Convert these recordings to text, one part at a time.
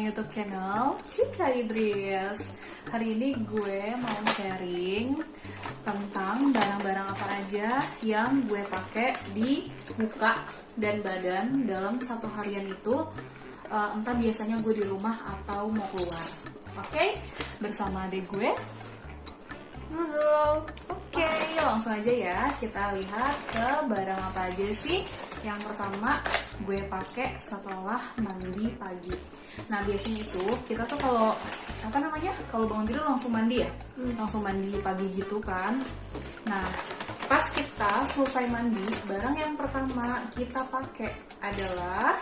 YouTube channel Cika Idris. Hari ini gue mau sharing tentang barang-barang apa aja yang gue pakai di muka dan badan dalam satu harian itu, entah biasanya gue di rumah atau mau keluar. Oke, bersama adik gue. Halo. Oke, langsung aja ya kita lihat ke barang apa aja sih. Yang pertama gue pakai setelah mandi pagi. Nah biasanya itu kita tuh kalau kalau bangun tidur langsung mandi ya, langsung mandi pagi gitu kan. Nah pas kita selesai mandi, barang yang pertama kita pakai adalah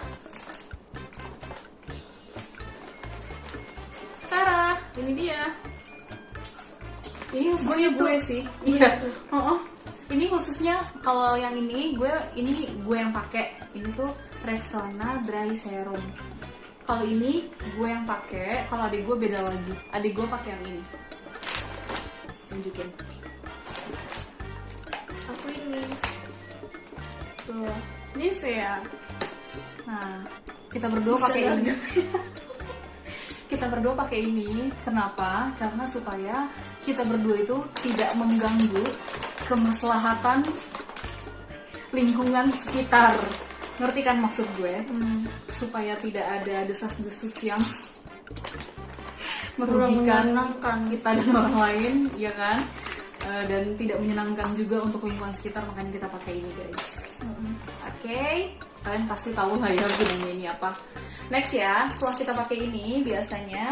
Tara, ini dia. Ini khususnya gue sih. Iya. Ini khususnya kalau yang ini gue yang pakai. Ini tuh Rexona Dry Serum. Kalau ini gue yang pakai, kalau adik gue beda lagi. Adik gue pakai yang ini. Tunjukin. Aku ini. Tuh, Nivea. Nah, kita berdua pakai ini. Kita berdua pakai ini. Kenapa? Karena supaya kita berdua itu tidak mengganggu kemaslahatan lingkungan sekitar. Ngerti kan maksud gue? Supaya tidak ada desas-desus yang merugikan kita dan orang lain, ya kan? Dan tidak menyenangkan juga untuk lingkungan sekitar, makanya kita pakai ini, guys. Oke, kalian pasti tahu lah ya gunanya ini apa. Next ya, setelah kita pakai ini, biasanya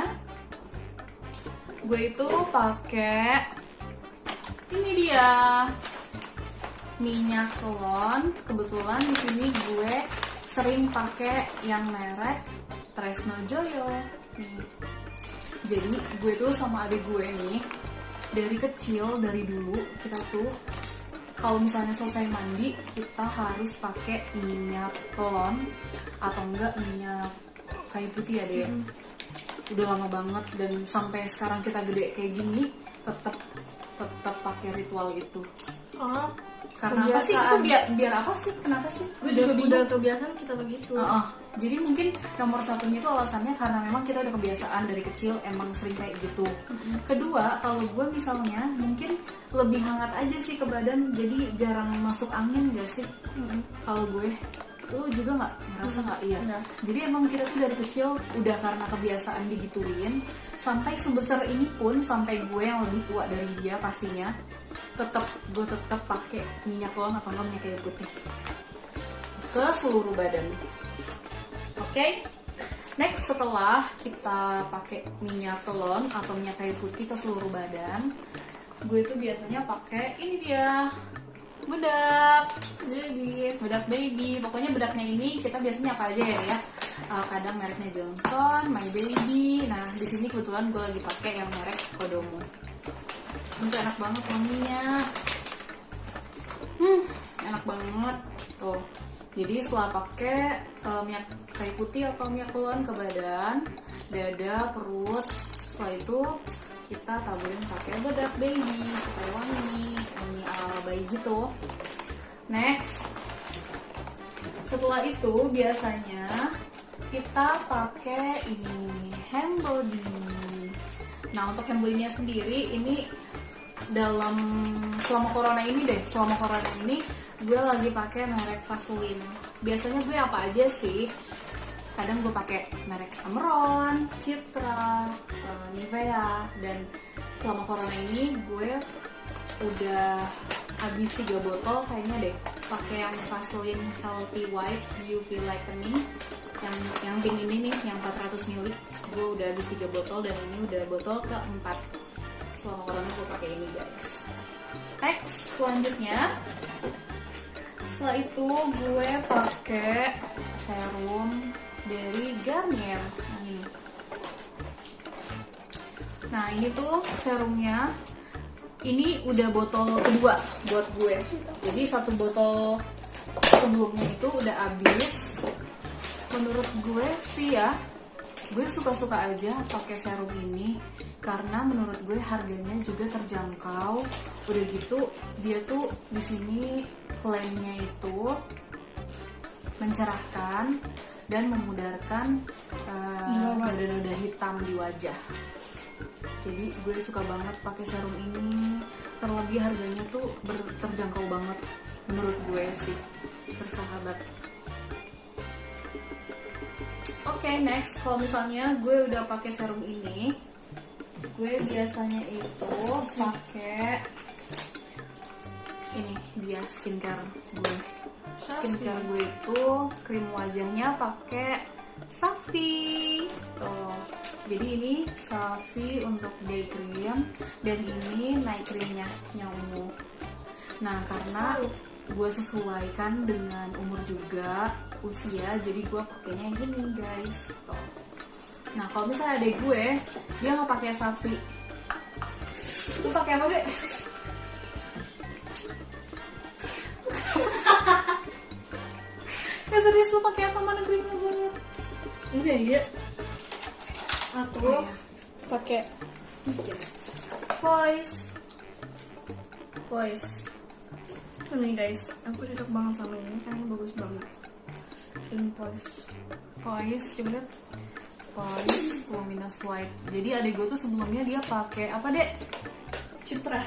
gue itu pakai ini dia minyak telon. Kebetulan di sini gue sering pakai yang merek Tresno Joyo. Jadi gue tuh sama adik gue nih dari kecil, dari dulu kita tuh kalau misalnya selesai mandi kita harus pakai minyak telon atau enggak minyak kayu putih ya deh. Udah lama banget dan sampai sekarang kita gede kayak gini tetap pakai ritual itu. Karena apa sih? Itu biar apa sih? Kenapa sih? Udah kebiasaan kita begitu. Jadi mungkin nomor satunya itu alasannya karena memang kita udah kebiasaan dari kecil emang sering kayak gitu. Kedua, kalau gue misalnya mungkin lebih hangat aja sih ke badan, jadi jarang masuk angin gak sih? Kalau gue, lu juga nggak ngerasa nggak? Iya. Jadi emang kita tuh dari kecil udah karena kebiasaan digituin, sampai sebesar ini pun, sampai gue yang lebih tua dari dia pastinya, gue tetap pakai minyak telon atau enggak minyak kayu putih ke seluruh badan. Oke. Next, setelah kita pakai minyak telon atau minyak kayu putih ke seluruh badan, gue itu biasanya pakai ini dia, bedak baby. Pokoknya bedaknya ini kita biasanya apa aja ya? Kadang mereknya Johnson, My Baby. Nah di sini kebetulan gue lagi pakai yang merek Kodomo. Itu enak banget wanginya. Enak banget tuh. Jadi setelah pakai minyak kayu putih atau minyak telon ke badan, dada, perut, setelah itu kita taburin pakai bedak baby supaya wangi ala bayi gitu. Next, setelah itu biasanya kita pakai ini hand body. Nah untuk hand body-nya sendiri ini selama corona ini gue lagi pakai merek Vaseline. Biasanya gue apa aja sih? Kadang gue pakai merek Amron, Citra, Nivea, dan selama corona ini gue udah habis 3 botol kayaknya deh pakai yang Vaseline Healthy White UV Lightening yang pink ini nih, yang 400 ml. Gue udah habis 3 botol dan ini udah botol keempat. Selama corona gue pakai ini, guys. Next, selanjutnya setelah itu gue pakai serum dari Garnier yang ini. Nah ini tuh serumnya, ini udah botol kedua buat gue. Jadi 1 botol sebelumnya itu udah habis. Menurut gue sih ya, gue suka-suka aja pakai serum ini karena menurut gue harganya juga terjangkau. Udah gitu dia tuh di sini klaimnya itu mencerahkan, dan memudarkan noda-noda hitam di wajah. Jadi gue suka banget pakai serum ini, terlebih harganya tuh terjangkau banget menurut gue sih, bersahabat. Oke, next, kalau misalnya gue udah pakai serum ini, gue biasanya itu pakai ini dia skincare gue. Skincare gue itu krim wajahnya pakai Safi. Tuh. Jadi ini Safi untuk day cream dan ini night creamnya yang ungu. Nah, karena gue sesuaikan dengan umur juga, usia, jadi gue pakainya yang ini guys. Tuh. Nah, kalau misalnya adek gue, dia nggak pakai Safi. Lu pakai apa deh? Ya serius, lu pakai apa? Mana krimnya gue liat? Enggak ya. Aku pakai Voice. Ini guys, aku cocok banget sama ini karena bagus banget. Ini Voice, coba lihat. Voice Luminous White. Jadi adek gue tuh sebelumnya dia pakai apa deh? Citra.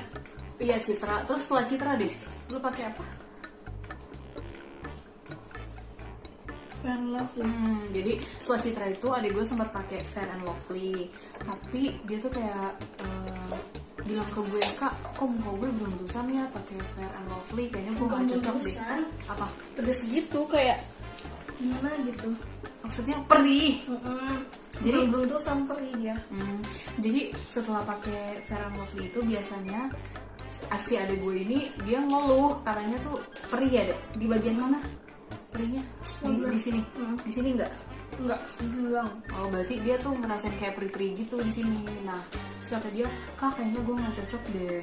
Iya, Citra. Terus setelah Citra deh, lu pakai apa? Fair and Lovely. Jadi setelah Citra itu adek gue sempat pakai Fair and Lovely, tapi dia tuh kayak bilang ke gue, kak, kok muka gue beruntusan ya pakai Fair and Lovely, kayaknya gue nggak cocok deh. Apa? Pedes gitu kayak gimana gitu. Maksudnya perih. Jadi beruntusan perih dia. Jadi setelah pakai Fair and Lovely itu biasanya si adek gue ini dia ngeluh katanya tuh perih ya deh. Di bagian mana? Perihnya di sini. Di sini enggak? Enggak. Oh, berarti dia tuh ngerasain kayak perih-perih gitu di sini. Nah, terus kata dia, kak, kayaknya gue nggak cocok deh.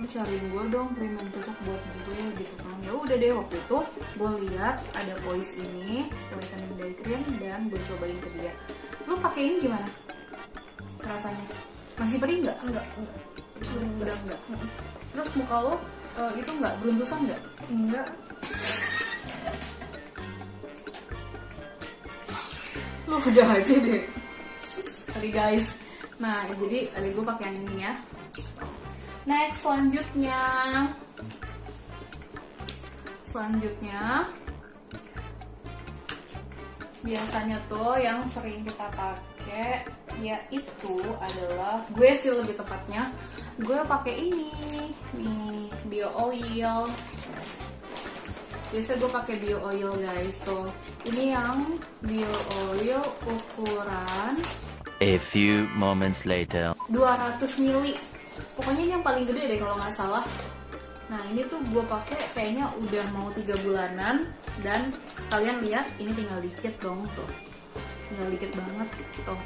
Lu cariin gue dong krim yang cocok buat gue gitu kan. Ya udah deh, waktu itu gue lihat ada Voice ini, vitamin day cream, dan gue cobain ke dia. Lu pakai ini gimana? Rasanya masih perih nggak? Enggak. Udah enggak. Terus muka lo itu nggak beruntusan nggak? Enggak. Lu udah aja deh tadi guys. Nah, jadi adik gue pakai yang ini ya. Next, selanjutnya biasanya tuh yang sering kita pakai yaitu adalah, gue sih lebih tepatnya gue pakai ini nih, bio oil. Biasa gue pakai bio oil guys tuh. Ini yang bio oil ukuran A few moments later. 200 ml. Pokoknya ini yang paling gede deh kalau nggak salah. Nah, ini tuh gue pakai kayaknya udah mau 3 bulanan, dan kalian lihat ini tinggal dikit dong tuh. Tinggal dikit banget tuh.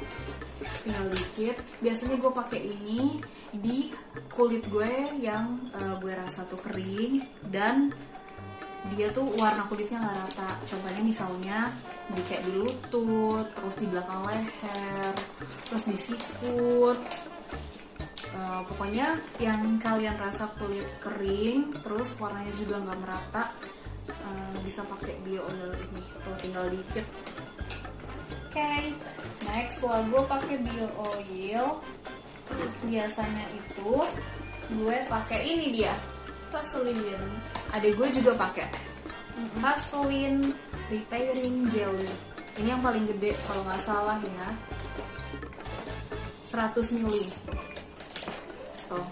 Tinggal dikit. Biasanya gue pakai ini di kulit gue yang gue rasa tuh kering dan dia tuh warna kulitnya nggak rata. Contohnya misalnya di kayak di lutut, terus di belakang leher, terus di sikut. Pokoknya yang kalian rasa kulit kering, terus warnanya juga nggak merata, bisa pakai bio oil ini. Tuh tinggal dikit. Oke, next setelah gue pakai bio oil, biasanya itu gue pakai ini dia. Vaseline. Adek gue juga pakai Vaseline Repairing Jelly. Ini yang paling gede kalau nggak salah ya, 100 ml. Tuh.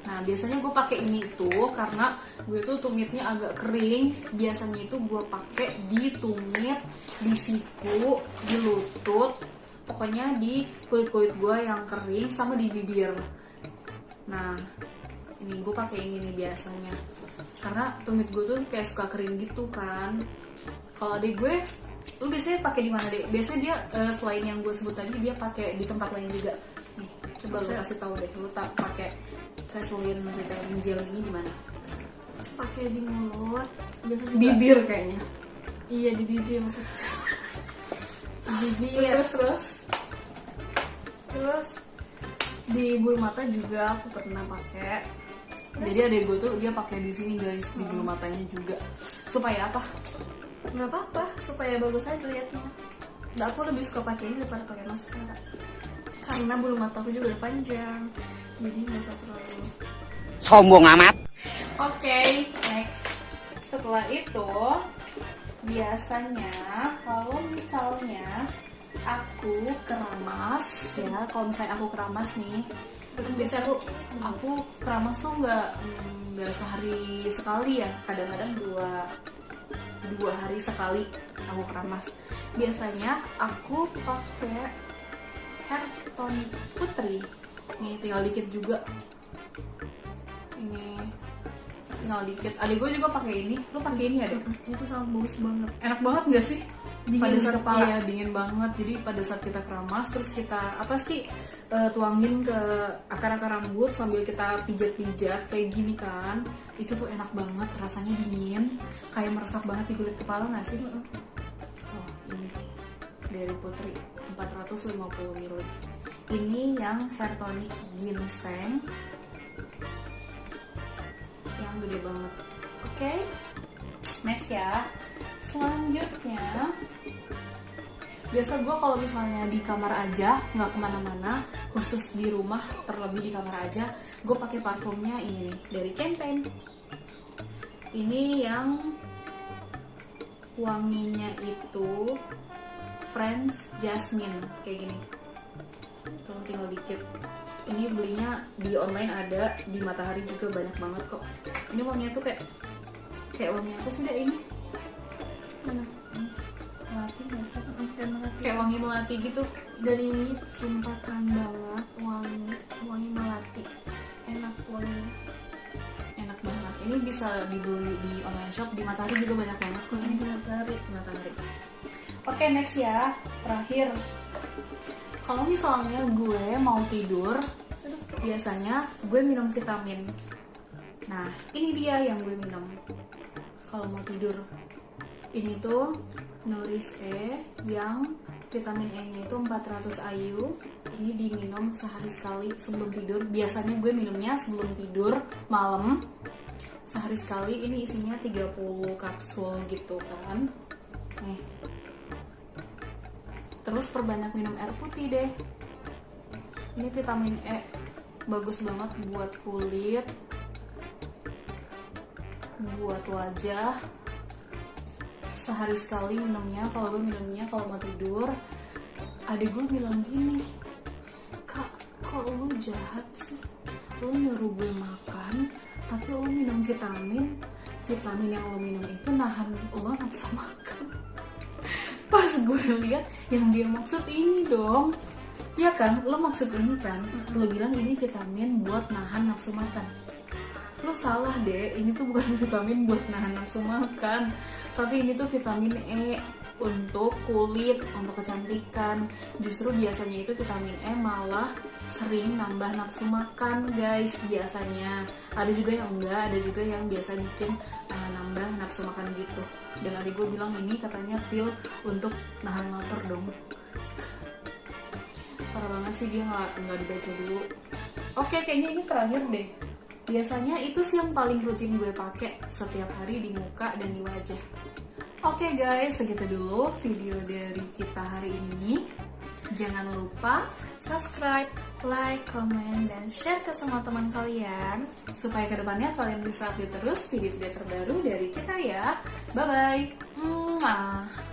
Nah, biasanya gue pakai ini tuh karena gue tuh tumitnya agak kering. Biasanya itu gue pakai di tumit, di siku, di lutut, pokoknya di kulit-kulit gue yang kering sama di bibir. Nah, ini gue pakai ini nih biasanya karena tumit gue tuh kayak suka kering gitu kan. Kalau adek gue, lu biasanya pakai di mana deh? Biasanya dia selain yang gue sebut tadi, dia pakai di tempat lain juga. Nih, coba lu kasih tahu deh, lu tak pakai Vaseline Repairing Gel ini di mana? Pakai di mulut, biasa juga. Bibir kayaknya. Iya, di bibir maksudnya. Di bibir. Terus di bulu mata juga aku pernah pakai. Jadi adek gue tuh dia pakai di sini guys, di bulu matanya juga. Supaya apa? nggak apa-apa, supaya bagus aja lihatnya. Nah, aku lebih suka pakai ini daripada pakai maskara karena bulu mata aku juga udah panjang, jadi nggak usah terlalu Sombong amat. Oke, next. Setelah itu, biasanya kalau misalnya aku keramas ya, kalau misalnya aku keramas nih, biasanya aku keramas tuh nggak sehari sekali ya, kadang-kadang dua hari sekali aku keramas. Biasanya aku pakai hair tonic putri. Nih tinggal dikit juga. Ini tinggal dikit. Adik gue juga pakai ini. Lu pakai ini ya, Dek? itu sangat bagus banget. Enak banget nggak sih? Dingin Pada di saat kepala. iya, dingin banget. Jadi pada saat kita keramas, terus kita tuangin ke akar-akar rambut sambil kita pijat-pijat kayak gini kan, itu tuh enak banget, rasanya dingin, kayak meresap banget di kulit kepala nggak sih? Oh, ini dari Putri 450 ml. Ini yang hair tonic ginseng yang gede banget. Oke, next ya. Selanjutnya, biasa gue kalau misalnya di kamar aja, nggak kemana-mana, khusus di rumah, terlebih di kamar aja, gue pakai parfumnya ini nih, dari Campaign. Ini yang wanginya itu French Jasmine, kayak gini. Tuh, tinggal dikit. Ini belinya di online ada, di Matahari juga banyak banget kok. Ini wanginya tuh kayak wangi apa sih, Dek, ini? Mana? Melati nggak sih? Kayak melati. Kayak wangi melati gitu. Dan ini sumpah tahan banget, wangi melati, enak wanginya. Enak banget. Ini bisa dibeli di online shop, di Matahari juga banyak banget kok ini. Matahari. Matahari. Oke, next ya. Terakhir. Kalau misalnya gue mau tidur, biasanya gue minum vitamin. Nah, ini dia yang gue minum kalau mau tidur. Ini tuh Nourish E yang vitamin E-nya itu 400 IU. Ini diminum sehari sekali sebelum tidur. Biasanya gue minumnya sebelum tidur malam. Sehari sekali. Ini isinya 30 kapsul gitu kan. Nih. Terus perbanyak minum air putih deh. Ini vitamin E bagus banget buat kulit, buat wajah. Sehari sekali minumnya. Kalau gue minumnya kalau mau tidur. Adik gue bilang gini, "Kak, kok lu jahat sih? Lu nyuruh gue makan, tapi lu minum vitamin. Vitamin yang lu minum itu nahan lu nafsu makan." Pas gue lihat yang dia maksud ini dong, ya kan, lo maksud ini kan, lo bilang ini vitamin buat nahan nafsu makan. Lo salah deh, ini tuh bukan vitamin buat nahan nafsu makan, tapi ini tuh vitamin E untuk kulit, untuk kecantikan. Justru biasanya itu vitamin E malah sering nambah nafsu makan guys, biasanya. Ada juga yang enggak, ada juga yang biasa bikin nambah nafsu makan gitu. Dan adik gue bilang ini katanya pil untuk nahan lapar dong. Parah banget sih, dia nggak dibaca dulu. Oke, kayaknya ini terakhir deh. Biasanya itu sih yang paling rutin gue pakai setiap hari di muka dan di wajah. Oke guys, segitu dulu video dari kita hari ini. Jangan lupa Subscribe, like, comment, dan share ke semua teman kalian. supaya kedepannya kalian bisa update terus video-video terbaru dari kita ya. Bye-bye. Mwah.